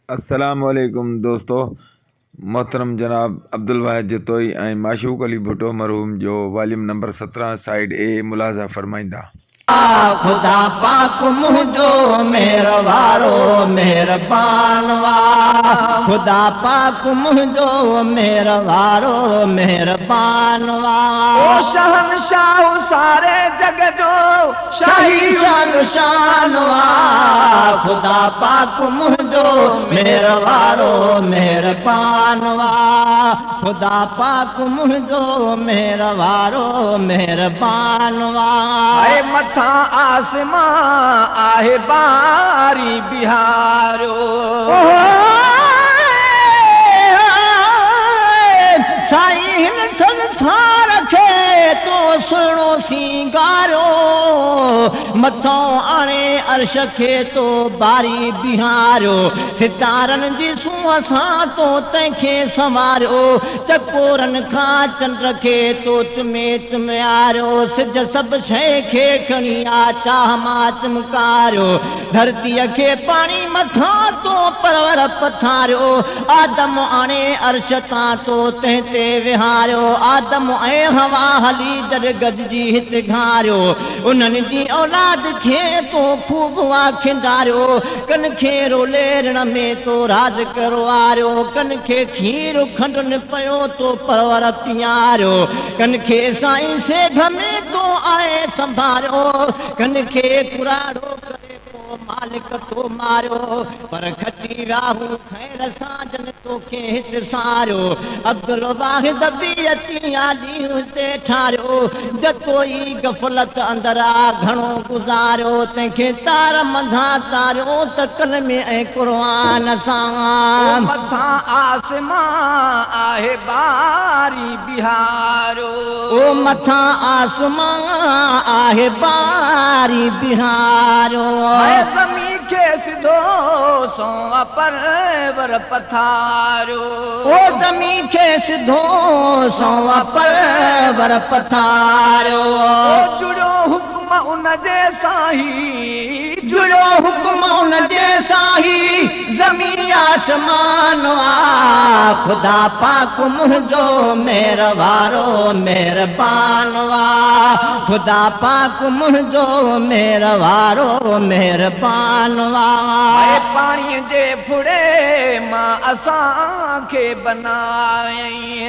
अस्सलामुअलैकुम दोस्तों, मोहतरम जनाब अब्दुल वाहिद जतोई ऐं माशूक अली भुट्टो मरहूम जो वॉल्यूम नंबर 17 साइड ए मुलाज़ा फरमाइंदा। खुदा पाक मुझो मेहरबारो मेहरबान वा, खुदा पाक मुझो मेहरबारो मेहरबान वा। ओ शहनशाह सारे जग जो शाही शान वा, खुदा पाक मुझो मेहरबारो मेहरबान वा, खुदा पाक मुझो मेहरबारो मेहरबान वा। मथा आसमां आहे बारी बिहारो, साईं हिन संसार खे तो सुहिणो सिंगारो, मथो आणे अर्श खे तो बारी बिहारियो, सितारनि जी सूंहं सां तो तंहिंखे संवारियो, चकोरनि खां चंड खे तो चुमे चुमियारियो, सिज सभु शइ खे खणी आ चाह मां चमकारियो, धरतीअ खे पाणी मथां तो परवर पथारियो, आदम आणे अर्श तां तो तंहिं ते विहारियो, आदम ऐं हवा हली जड़ गॾिजी हिते घारियो, उन्हनि जी औलाद खे तो खूब खिंडारियो, कन खे रोलेरण में तो राज करवारियो, कन खे खीर खंडन पयो तो परवर पियारियो, कन खे साईं सेध में तो आए संभारियो, कन खे कुराड़ो करे तो मालिक तो मारियो, पर खटी राहू खैर सां जन तोखे हित सारियो, अब्दुल वाहिद बि अची आजी हुते ठारियो, जतोई गफ़लत अंदरा घणो गुज़ारियो, तंहिंखे तार मंझां तारियो त कलमे ऐं क़ुरान सां, मथां आसमां आहे बारी बिहारो, ओ मथां आसमां आहे बारी बिहारो, ज़मीन खे सिधो सो परवर पथारियो, ओ ज़मीन खे सिधो सो परवर पथारियो, जुड़ो हुक्म उन जे साही, जुड़ो हुक्म उन जे साही, ज़मीन आसमान वा, खुदा पाक मुझो मेहरबारो मेहरबान वा, खुदा पाक मुझो मेहरबारो मेहरबान वा। पाणी जे फुड़े मां असां खे बनाई,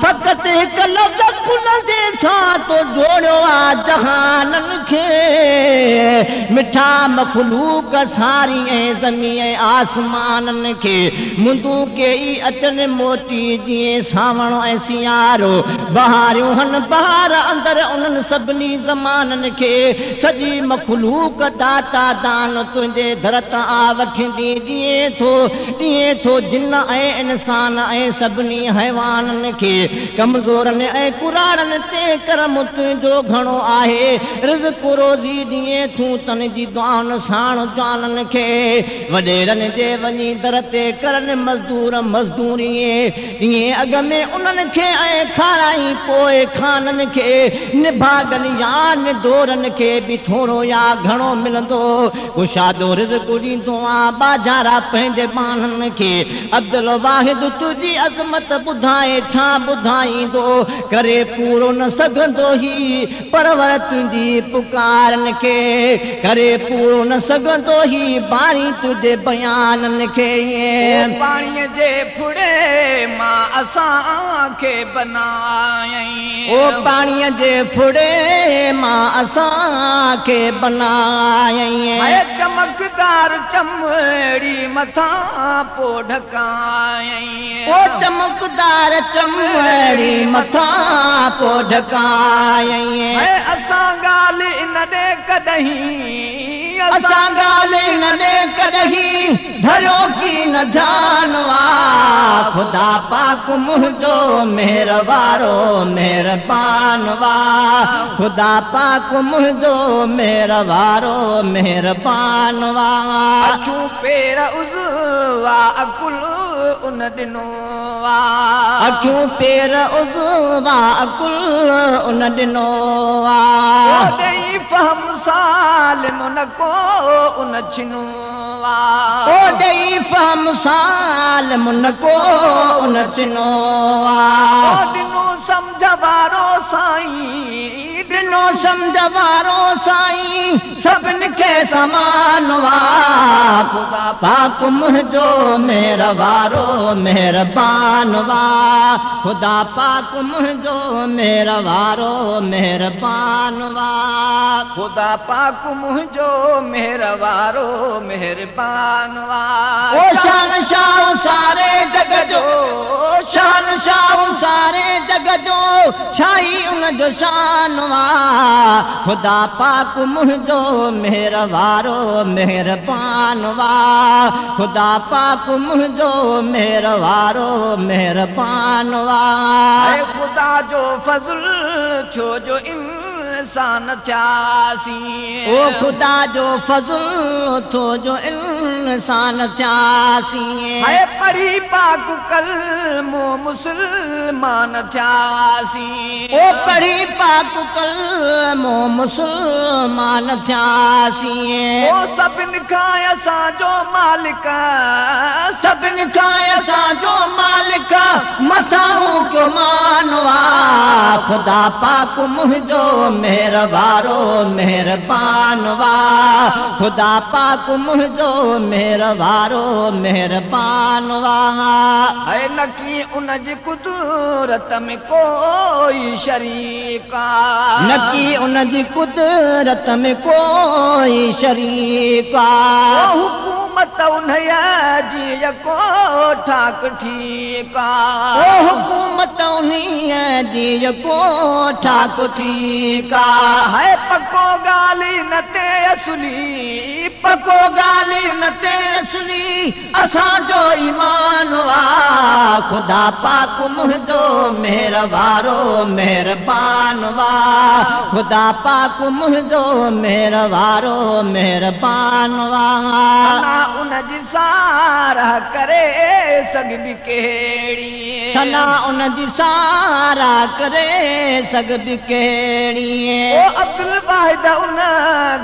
फ़क़ति हिकु लफ़्ज़ कुल जे सां तो जोड़ियो आ जहाननि खे, मिठा मखलूक सारी ऐं ज़मीन ऐं आसमाननि खे, मुंदूं कई अचनि मोती जीअं सावण ऐं सियारो, बहारियूं हन बहार अंदरि उन्हनि सभिनी ज़माननि खे, सॼी मखलूक दाता दान तुंहिंजे दर तां वठंदी ॾींहुं थो जिन ऐं इंसान ऐं सभिनी हैवाननि खे, कमज़ोरनि ऐं कुराड़नि ते करम तुंहिंजो घणो आहे, रिज़्क़ रोज़ी ॾींहुं तूं तन जी दुआनि साण जाननि खे, वॾेरनि जे वञी दर ते करनि मज़दूर मज़दूरीअ, ॾींहुं अॻ में उन्हनि खे ऐं खाराई पोइ खाननि खे, निभागनि या निदोरनि खे बि थोरो या घणो मिलंदो, कुशादो रिज़्क़ ॾींदो आहे बाज़ारा पंहिंजे बाननि खे, अब्दुल वाहिद तुंहिंजी अज़मत ॿुधाए छा ॿुधाईंदो, करे पूरो न सघंदो ही परवर तुंहिंजी पुकारनि खे, करे पूरो न सघंदो ही बारी तुंहिंजे बयाननि खे, पाणीअ जे फुड़े मां असां खे बनाई, ओ पाणीअ जे फुड़े मां असां खे बनाई, चमकदार चमड़ी मथां पो ढकाई, ओ चमकदार चमड़ी मथां पो ढकाई, असां ॻाल्हि इन ॾे कॾहिं, असां ॻाल्हि इन ॾे कॾहिं धरियो की न जानवा, खुदा पाक मुझो मेहरबारो मेहरबान वा, खुदा पाक मुझो मेहरबारो मेहरबान वा, अखियूं पेर उज़वा अकुल उन ॾिनो वा। अखियूं पेर उज़वा कुल उन ॾिनो ॾेई फहम सालिम न को उन छिनो ओ ॾेई फहम सालिम न को उन ॾिनो ॾिनो सम्झ वारो साईं ॾिनो सम्झ वारो साईं सभिनि खे समान ख़ुदा पाक मुंहिंजो मेहर वारो महिरबान ख़ुदा पाक मुंहिंजो मेहर वारो महिरबान ख़ुदा पाक मुंहिंजो मेहर वारो महिरबान ओ शान शाह सारे जग जो शान शाह सारे जग जो शाही उन जो शान ख़ुदा पाक मुंहिंजो मेहर वारो महिरबान ख़ुदा पाक मुंहिंजो मेहर वारो महिरबान ख़ुदा जो फज़ल छो जो इंसान थियासीं ओ ख़ुदा जो फज़ल छो जो इंसान थियासीं पढ़ी पाक कलमो मुस्लमान थियासीं ओ पढ़ी पाक कलमो मुस्लमान थियासीं ओ सभिनि खां असांजो मालिक सभिनि खां असांजो मालिक मथां कयो मान ख़ुदा पाक मुंहिंजो मेहर वारो महिरबान ख़ुदा पाक मुंहिंजो मेहर वारो महिरबान न की उन जी कुदरत में कोई शरीक न की उन जी कुदरत में कोई शरीक हुकूमत उन जी को ठाक ठीक ओ हुकूमत उन जी को ठाक ठीक है पको गाली न ते असली पको गाली न ते असली असांजो ईमान ख़ुदा पाक मुंहिंजो मेहर वारो महिरबान ख़ुदा पाक मुंहिंजो मेहर वारो महिरबान उन जी सारा करे सघबी कहिड़ी सना उन जी सारा करे सघबी कहिड़ी ओ अब्दुल वाहिद उन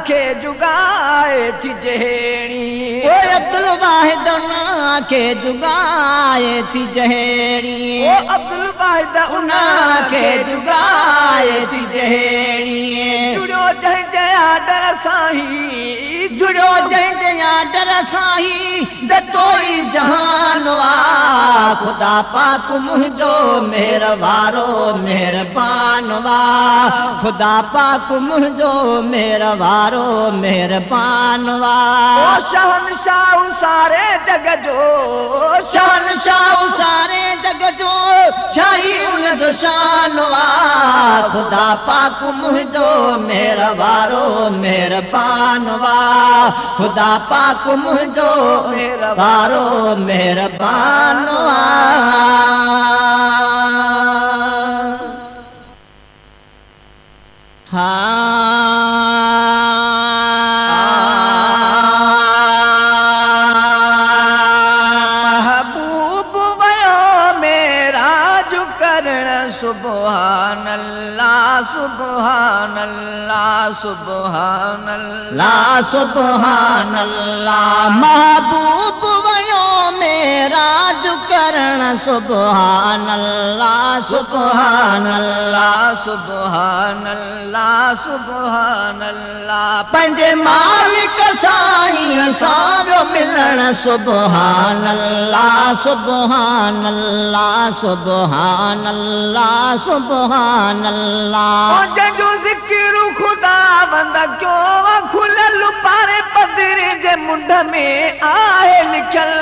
खे जुगाए थी जहिड़ी ओ अब्दुल वाहिद उन खे जुगाए थी जहिड़ी ओ अब्दुल वाहिद उन खे जुगाए थी जहिड़ी जुड़ियो जंहिं जया डर साईं जुड़ियो जंहिं जया डर साईं दतो ई जहान ख़ुदा पाक मुंहिंजो मेहर वारो महिरबान ख़ुदा पाक मुंहिंजो मेहर वारो महिरबान शहनशाह सारे जग जो शहनशाह सारे जग जो शाही उन जो शान ख़ुदा पाक मुंहिंजो मेहर वारो महिरबान ख़ुदा पाक मुंहिंजो मेहर वारो महिरबान महबूब वयो मेरा जो करण सुभान अल्लाह सुभान अल्लाह सुभान अल्लाह सुभान अल्लाह महबूब वयो मेरा जो करण सुभान अल्लाह सुभान अल्लाह सुभान अल्लाह सुभान अल्लाह पंहिंजे मालिक साईं सारो मिलण सुभान अल्लाह सुभान अल्लाह सुभान अल्लाह सुभान अल्लाह जंहिंजो ज़िक्र ख़ुदा बंद कयो खुलियल पारे पदरी जे मुंड में आहे लिखियल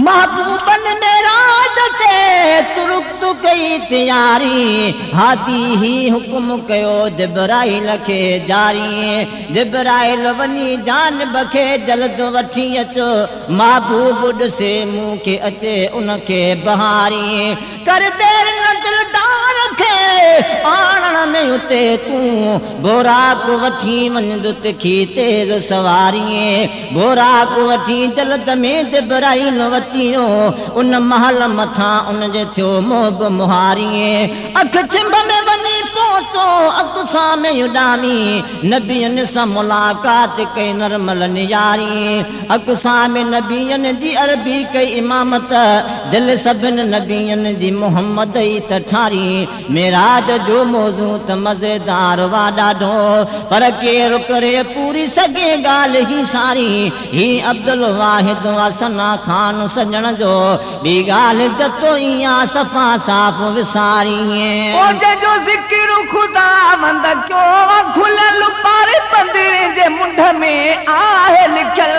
महबूबन मेराज ते तुरुक्त कई तैयारी हादी ही हुकुम कयो जिब्राइल खे जारी जिब्राइल वञी जानब खे जल्द वठी अचो महबूब ॾिसे मूं खे अचे उन खे बहारी कर देर न दिलदार खे आणण में उते तूं बोराक वठी वञ तिखी तेज़ सवारीअ बोराक वठी जलद में जिब्राईल वतियो उन महल मथां उन जे थियो मोब मुहारीअ अख चिंब में वञी पहुतो अक़सा में उॾामी नबियनि सां मुलाक़ात कई नरमल नियारी अक़सा में नबियनि जी अरबी कई इमामत दिल सभिनि नबियनि जी मोहम्मद ई त ठारी मेराज जो मौज़ू त मज़ेदार वा ॾाढो पर केरु करे पूरी सघे ॻाल्हि ही सारी ही अब्दुल वाहिद वा सना खान सजण जो ॿी ॻाल्हि जतो ई आ सफ़ा साफ़ विसारी जो ज़िक्र खुदा वंद क्यों खुलल पारे पंदिरे जे मुंड में आहे लिखियल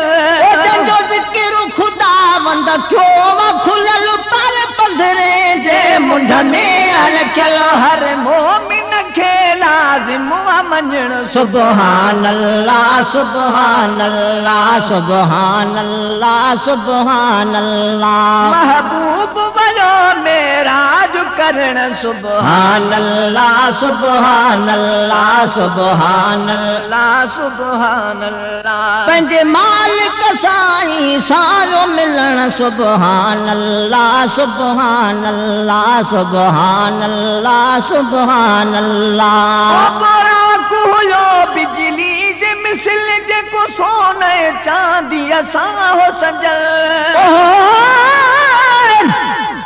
जो ज़िक्र खुदा वंद क्यों खुलल पारे पंदिरे जे मुंड में आहे लिखियल हर मोमिन खे लाज़िम आ मञण सुभान अल्लाह सुभान अल्लाह सुभान अल्लाह सुभान अल्लाह महबूब वयो मेराज करण सुभान अल्लाह सुभान अल्लाह सुभान अल्लाह सुभान अल्लाह पंहिंजे मालिक साईं सारो मिलण सुभान अल्लाह सुभान अल्लाह सुभान अल्लाह सुभान अल्लाह हुयो बिजली जे मिसल जेको सोने चांदी असां हो सजल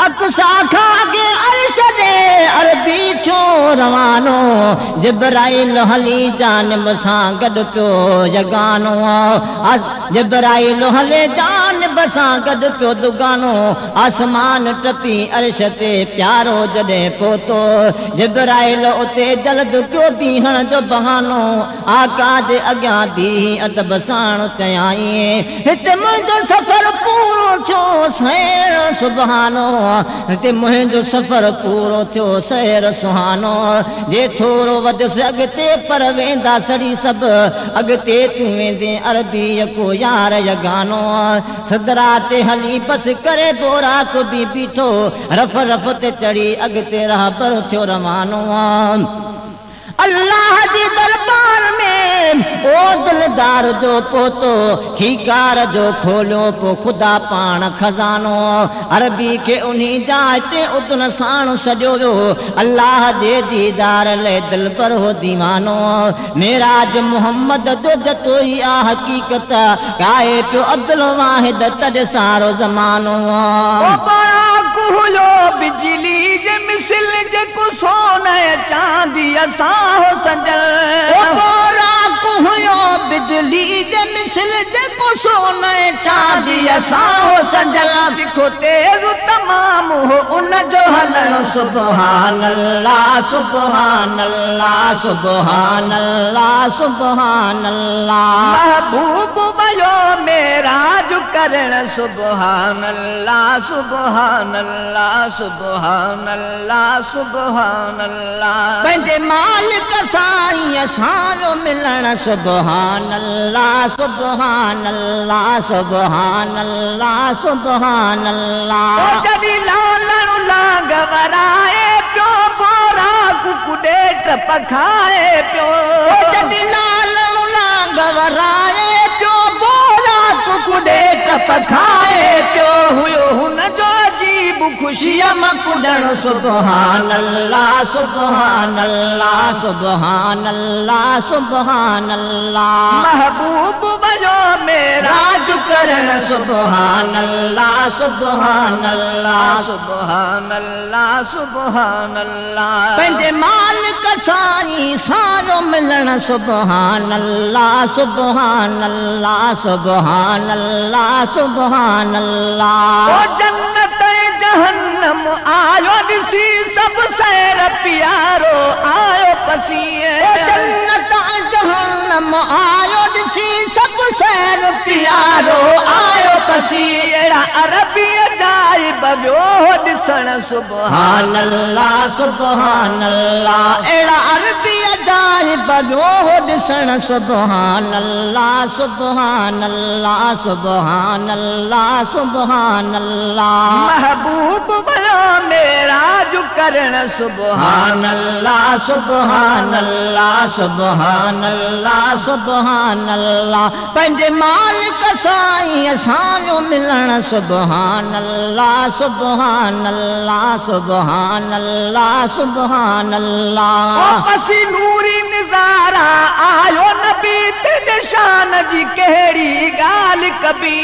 अक़सा खां अॻे अर्श जे अरबी थियो रवानो जिब्राईल हली जानिब सां गॾु पियो जगानो जिब्राईल हले जानिब सां गॾु पियो दुगानो आसमान टपी अर्श ते प्यारो जॾहिं पहुतो जिब्राईल उते जल्द पियो बीहण जो बहानो आका जे अॻियां बीह अदब सां चयाईं हिते मुंहिंजो सफ़र पूरो थियो सैर सुभानो हिते मुंहिंजो सफ़र पूरो थियो सैर सुहानो जे थोरो वधियसि अॻिते पर वेंदा सड़ी सभु अॻिते तूं वेंदे अरबीअ को यार यगानो सदरा ते हली बस करे बोरा को बि बीठो रफ़ रफ़ ते चढ़ी अॻिते रहबर थियो रवानो अल्लाह जी दरबार में ओ दिलदार जो पोतो खीकार जो खोलियो पो खुदा पाण खजानो अरबी के उन्हीं जाए ते उदन साण सजो वियो अल्लाह जे दीदार ले दिल पर हो दीवानो मेराज मोहम्मद जो जतो ही आ हकीकत गाए पियो अब्दुल वाहिद तज सारो ज़मानो हुयो बिजली जे मिसल जेको सोने चांदी असां हो सजल हुयो बिजली जे मिसल जेको सोने चांदी असां हो सजल दिखो तेज तमाम हो उन जो हलण सुभान अल्लाह सुभान अल्लाह सुभान अल्लाह सुभान अल्लाह महबूब वयो मेराज करण सुभान अल्लाह सुभान अल्लाह सुभान अल्लाह सुभान अल्लाह पंहिंजे मालिक साईं असांजो मिलण सुभान अल्लाह सुभान अल्लाह सुभान अल्लाह सुभान अल्लाह जॾहिं लालण लांग वराए पियो बोरा कुकुॾे टप खाए पियो जॾहिं लालण लांग वराए पियो बोरा कुकुॾे टप खाए पियो हुयो हुनजो अजीब ख़ुशीअ मां कुॾण सुभान अल्लाह सुभान अल्लाह सुभान अल्लाह सुभान अल्लाह महबूब वयो मेराज करण सुभान अल्लाह सुभान अल्लाह सुभान अल्लाह सुभान अल्लाह पंहिंजे मालिक साईं सारो मिलण सुभान अल्लाह सुभान अल्लाह सुभान अल्लाह सुभान अल्लाह जन्नत जहन्नम आयो ॾिसी सभु सैर प्यारो आयो पसीए जन्नत जहन्नम आयो ॾिसी सभु सैर प्यारो आयो पसी अहिड़ा अरबीअ जाए बवियो ॾिसण सुभान अल्लाह सुभान अल्लाह अहिड़ा अरबीअ जाए बवियो ॾिसण सुभान अल्लाह सुभान अल्लाह सुभान अल्लाह सुभान अल्लाह महबूब वयो मेराज करण सुभान अल्लाह सुभान अल्लाह सुभान अल्लाह सुभान अल्लाह पंहिंजे मालिक साईं असांजो मिलण सुभान अल्लाह सुभान अल्लाह सुभान अल्लाह सुभान अल्लाह असी नूरी निज़ारा आयो नबी तेरे शान जी कहिड़ी ॻाल्हि कबी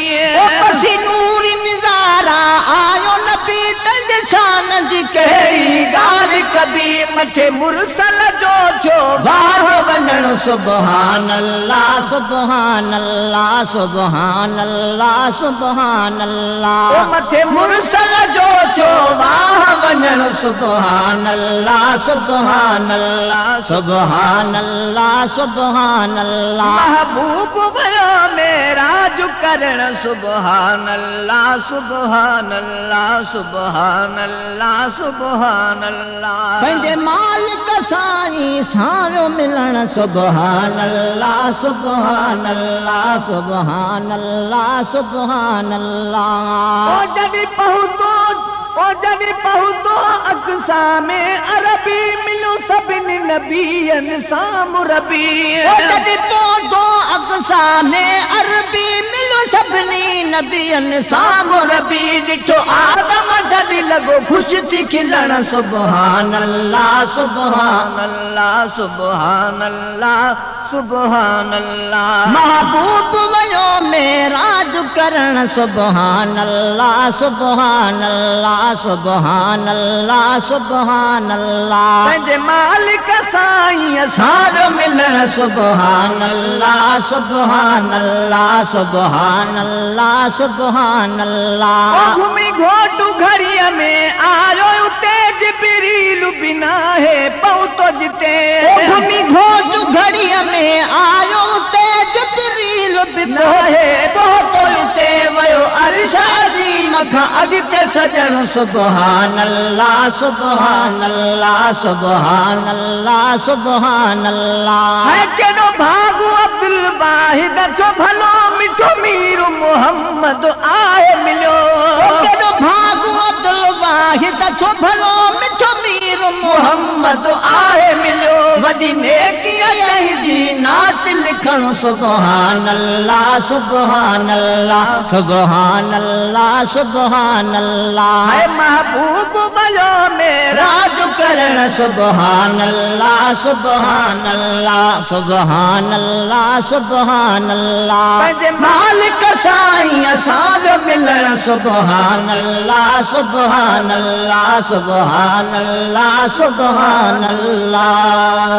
असी नूरी निज़ारा आयो नबी तेरे शान जी कहिड़ी ॻाल्हि कबी मथे मुरसल जो छो वाह वञण सुभान अल्लाह सुभान अल्लाह सुभान अल्लाह सुभान अल्लाह मथे मुरसल जो छो वाह वञण सुभान अल्लाह सुभान अल्लाह सुभान अल्लाह सुभान अल्लाह महबूब वयो मेराज करण सुभान अल्लाह सुभान अल्लाह सुभान अल्लाह सुभान अल्लाह पंहिंजे मालिक साईं सारो मिलण सुभान अल्लाह सुभान अल्लाह सुभान अल्लाह सुभान अल्लाह जॾहिं पहुतो अक़सा में अरबी मिलो सभिनी नबियनि सां मुरबी जॾहिं पहुतो अक़सा में अरबी मिलो सभिनी नबियनि सां मुरबी ॾिठो आदम जॾहिं लॻो ख़ुशि थी खिलण सुभान अल्लाह सुभान अल्लाह सुभान अल्लाह सुभान अल्लाह महबूब वयो मेराज करण सुभान अल्लाह सुभान अल्लाह सुभान अल्लाह सुभान अल्लाह पंहिंजे मालिक साईं असांजो मिलण सुभान अल्लाह सुभान अल्लाह सुभान अल्लाह सुभान अल्लाह घुमी घोटू घड़ीअ में आयो उते जिबरील बिना है पहुतो जिते घुमी घोटू घड़ीअ में आयो उते जिबरील बिना है पहुतो उते वयो अर्शा जी मथां अॻिते सजण सुभान अल्लाह सुभान अल्लाह सुभान अल्लाह सुभान अल्लाह है केॾो भागु अब्दुल वाहिद छो भलो मिठो मीर मोहम्मद आहे मिलियो केॾो भागु अब्दुल वाहिद छो भलो मिठो मीर मोहम्मद आहे मिलियो वॾी नेकीअ जी नात लिखण सुभान अल्लाह सुभान अल्लाह सुभान अल्लाह सुभान अल्लाह है महबूब वयो मेराज करण सुभान अल्लाह सुभान अल्लाह सुभान अल्लाह सुभान अल्लाह पंहिंजे मालिक साईं असांजो मिलण सुभान अल्लाह सुभान अल्लाह सुभान अल्लाह सुभान अल्लाह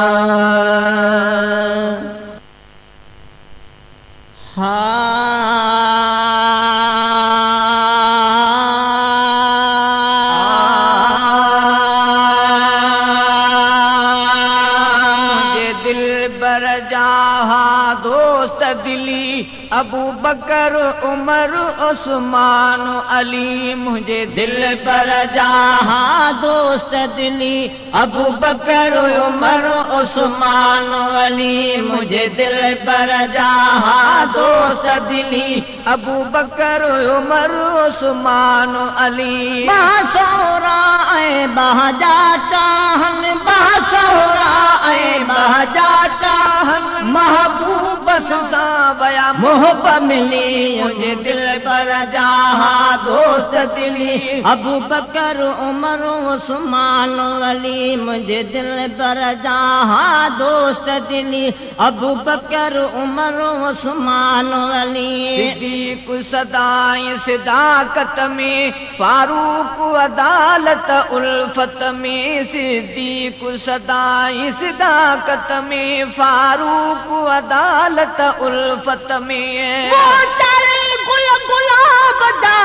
अबू बकर उमर उस्मान अली मुझे दिल पर जहाँ दोस्त दिली अबू बकर उमर उस्मान अली मुझे दिल पर जहाँ दोस्त दिली अबू बकर उमर उस्मान अली बासोरा ऐं बहजाता हम बासोरा ऐं बहजाता हम महबूब सां वया मोहब मिली मुझे दिल पर जहाँ दोस्त दिली अबू बकर उमर उस्मान अली मुझे दिल पर जहाँ दोस्त दिली अबू बकर उमर उस्मान अली सिद्दीक सदाई सिदाकत में फारूक अदालत उल्फत में सिद्दीक सदाई सिदाकत में फारूक अदालत उल्फत में वो चारे गुल गुलाब दा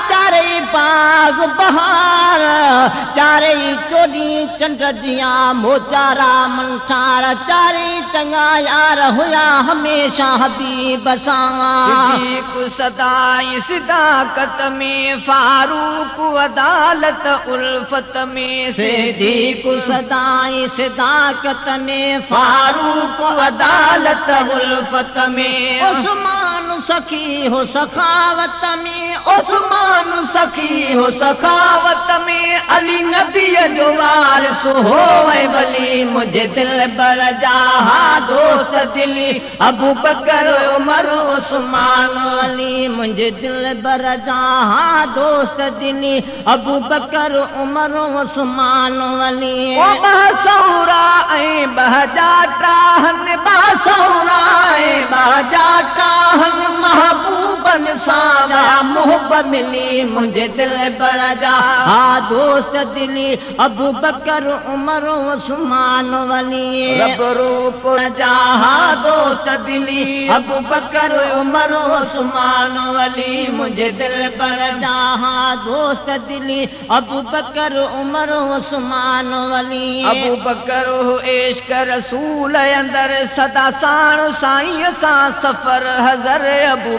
चारे बाग बहार चारे चोरी चंड जिया मोचारा मनसार चारे चंगा यार हुया हमेशा हबीब सां सिद्दीक सदाई सिदाकत में फारूक अदालत उल्फत में सिद्दीक सदाई सिदाकत में फारूक अदालत उल्फत में उस्मान सखी हो सखावत में उस्मान सखी हो सखावत में अली नबी जो वारिस होवे वली मुझे दिल बर जहा दोस्त दिली अबू बकर उमर उस्मान अली मुझे दिल बर जहा दोस्त दिली अबू बकर उमर उस्मान अली ओ बहसौरा ऐं बहजाटाहन बासौरा बाजाटाहन महबूबन सावा मोहब मिली मुझे दिल बर जहा दोस्त दिली अबू बकर उमर उस्मान वली रब रूप जहा दोस्त दिली अबू बकर उमर उस्मान वली मुझे दिल बर जहा दोस्त दिली अबू बकर उमर उस्मान वली अबू बकर हो इश्क रसूल अंदर सदा साण साईं सा सफर हज़र अबू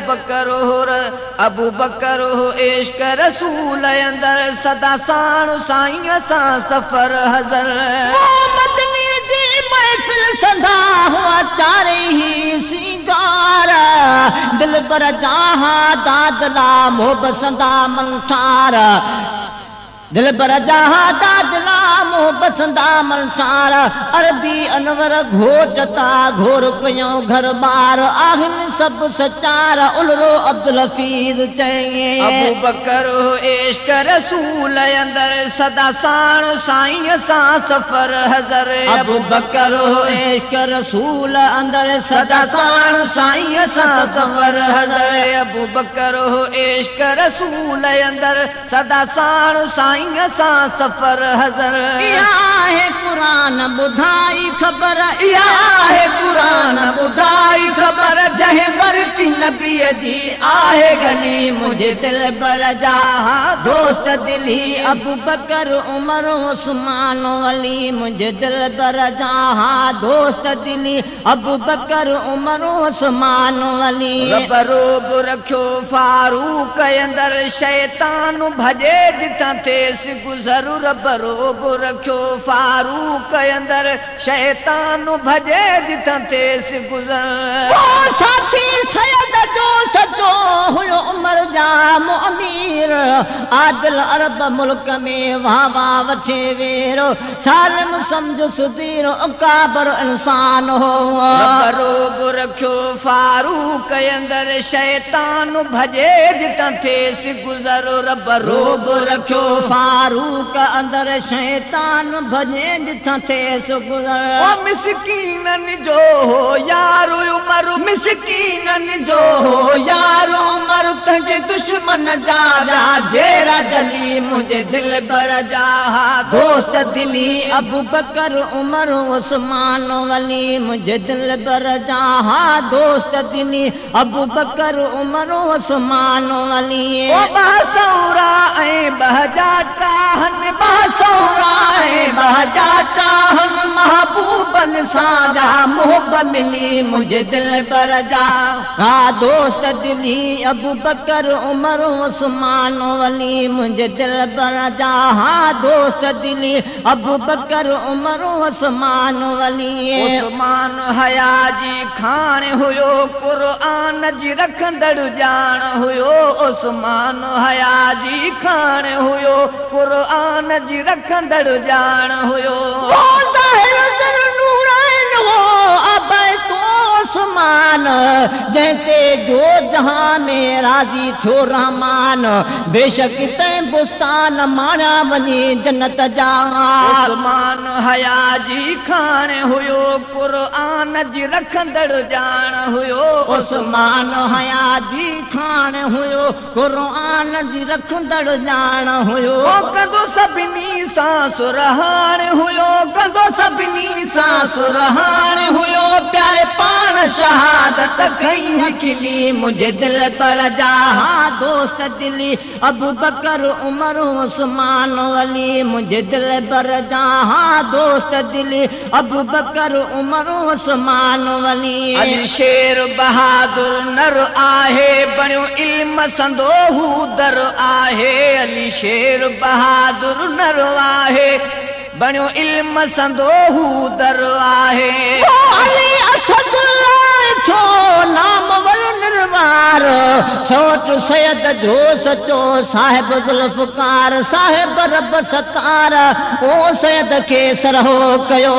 बकर हो इश्क रसूल अंदर सदा साण साईं सा सफर हज़र मदनी जी महफिल सदा हुआ चारे ही सिंगार दिल बर जहा दादला मोहब सदा मनसार दिल बर जहा दादला मोहब सदा मनसार अरबी अनवर घोटता घोर कयो घर बार आहिन सब सचार उलरो अब्दुल हफीज चाहिए अबू बकर हो इश्क रसूल अंदर सदा साण साईं सा सफर हज़र अबू बकर हो इश्क रसूल अंदर सदा साण साईं सा सफर हज़र अबू बकर हो इश्क रसूल अंदर सदा साण साईं सा सफर हज़र इहा है कुरान बुधाई खबर इहा है कुरान बुधाई खबर जहे वरती नबी जी आहे गली मुझे दिल बर जहा दोस्त दिली अबू बकर उमर उस्मान अली मुझे दिल बर जहा दोस्त दिली अबू बकर उमर उस्मान अली रब रोब रखियो फारूक अंदर शैतान भजे जिथां थिएसि गुज़र रब रोब रखियो फारूक अंदर शैतान भजे जिथां थिएसि गुज़र साथी सैयद जो सचो हुयो उमर जाम अमीर आदिल अरब मुल्क में वाह वाह वठे वेरो सालिम समझ सुधीर काबर इंसान हो रब रोब रखियो फारूक अंदर शैतान भजे जिथां थिएसि गुज़र रब रोब रखियो फारूक अंदर शैतान भजे जिथां थिएसि गुज़र ओ मिसकीनन जो हो यार उमर मिसकीनन जो हो यार उमर तुझे दुश्मन जा जेरा जली मुझे दिल बर जहा दोस्त दिली अबू बकर उमर उस्मान वली मुझे दिल बर जहा दोस्त दिली अबू बकर उमर उस्मान वली ओ बहसौरा ऐं बहजाटाहन बासौरा बहजाटाहन महबूबन साजा मोहब मिली मुझे दिल बर जहा दोस्त दिली अबू बकर उमर उस्मान वली मुझे दिल बर जहा दोस्त दिली अबू बकर उमर उस्मान वली उस्मान हयाजी खान हुयो कुरान जी रखंदड़ जान हुयो उस्मान हयाजी खान हुयो कुरान जी रखंदड़ जान हुयो उस्मान जैसे जो जहां में राजी थो रहमान बेशक तैं बुस्तान माना वञी जन्नत जा उस्मान हयाजी खान हुयो कुरान जी रखंदड़ जान हुयो उस्मान हयाजी खान हुयो कुरान जी रखंदड़ जान हुयो कंदो सभिनी सां सुरहान हुयो कंदो सभिनी सां सुरहान हुयो प्यारे पान शहादत कई खिली मुझे दिल पर जहा दोस्त दिली अबू बकर उमर उस्मान वली मुझे दिल पर जहा दोस्त दिली अबू बकर उमर उस्मान वली अली शेर बहादुर नर आहे बणियो इल्म संदोहू दर आहे अली शेर बहादुर नर आहे बणियो इल्म संदोहू दर आहे अली असदुल्लाह छो नाम वर वार सोच सैयद जो सचो साहिब जुल्फकार साहिब रब सतार ओ सैयद के सरहो कयो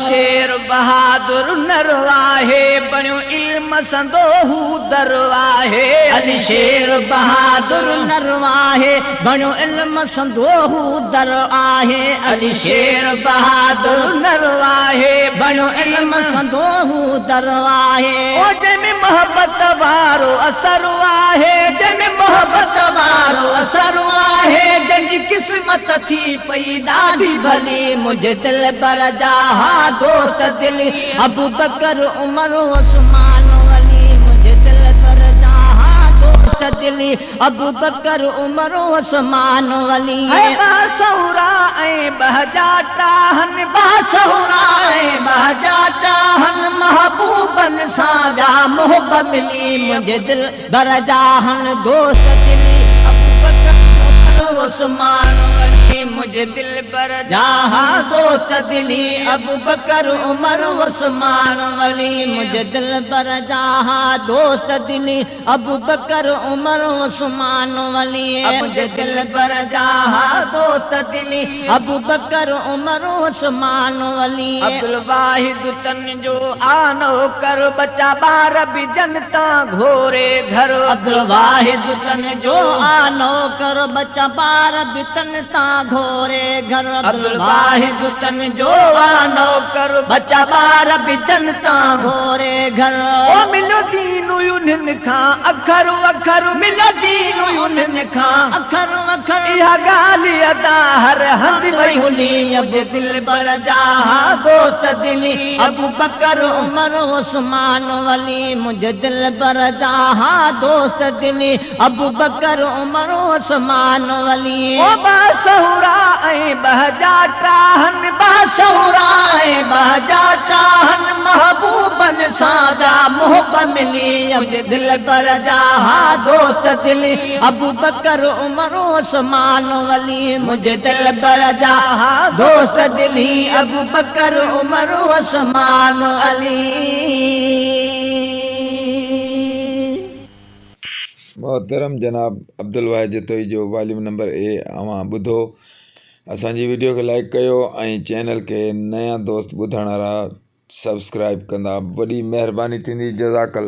शेर बहादुर नरवाहे बणियो इल्म संदो हू दरवाहे अली शेर बहादुर नरवाहे बणियो इल्म संदो हू दर आहे अली शेर बहादुर नरवाहे बणियो इल्म संदो हू दर आहे ओ जंहिंमें मोहब्बत वारो असर आहे जंहिंमें मोहब्बत वारो असर आहे जंहिंजी क़िस्मत थी पई ॾाढी भली मुंहिंजे दिल पर जा हा दोस्त दिली अबू बकर उमर उस्मान अली मुंहिंजे दिल पर जा हा दोस्त दिली अबू बकर उमर उस्मान अली बासहुरा ऐं बहजाटाहन बासहुरा ऐं बहजाटाहन महबूबन सां जा मोहब मिली मुंहिंजे दिल पर जा हन दोस्त दिली अबू बकर उस्मान अली मुझे दिल पर जहा दोस्त दिली अबू बकर उमर उस्मान अली मुझे दिल पर जहा दोस्त दिली अबू बकर उमर उस्मान अली मुझे दिल पर जहा दोस्त दिली अबू बकर उमर उस्मान अली अब्दुल वाहिद तन जो आनो कर बच्चा बार भी जनता घोरे घर अब्दुल वाहिद तन जो आनो कर बच्चा बार भी तनता घोरे घर अब्दुल वाहिद तन जो आनो कर बच्चा बार भी जनता घोरे घर ओ मिलो दीन उन्हनि खां अखर अखर मिलो दीन उन्हनि खां अखर अखर इहा ॻाल्हि अदा हर हंधि वई हुली अबू दिल पर जहा दोस्त दिली अबू बकर उमर उस्मान अली मुझे दिल पर जहा दोस्त दिली अबू बकर उमर उस्मान अली ओ बासहुरा ऐं बहजाटाहन बासहुरा ऐं बहजाटाहन महबूबन सादा मोहब मिली मुझे दिल पर जहा दोस्त दिली अबू बकर उमर उस्मान अली मुझे दिल पर जहा दोस्त दिली अबू बकर उमर उस्मान अली मोहतरम जनाब अब्दुल वाहिद जितोई जो वॉल्यूम नंबर ए अवां ॿुधो असांजी वीडियो खे लाइक कयो ऐं चैनल खे नया दोस्त ॿुधण वारा सब्सक्राइब कंदा वॾी महिरबानी थींदी जज़ाकल।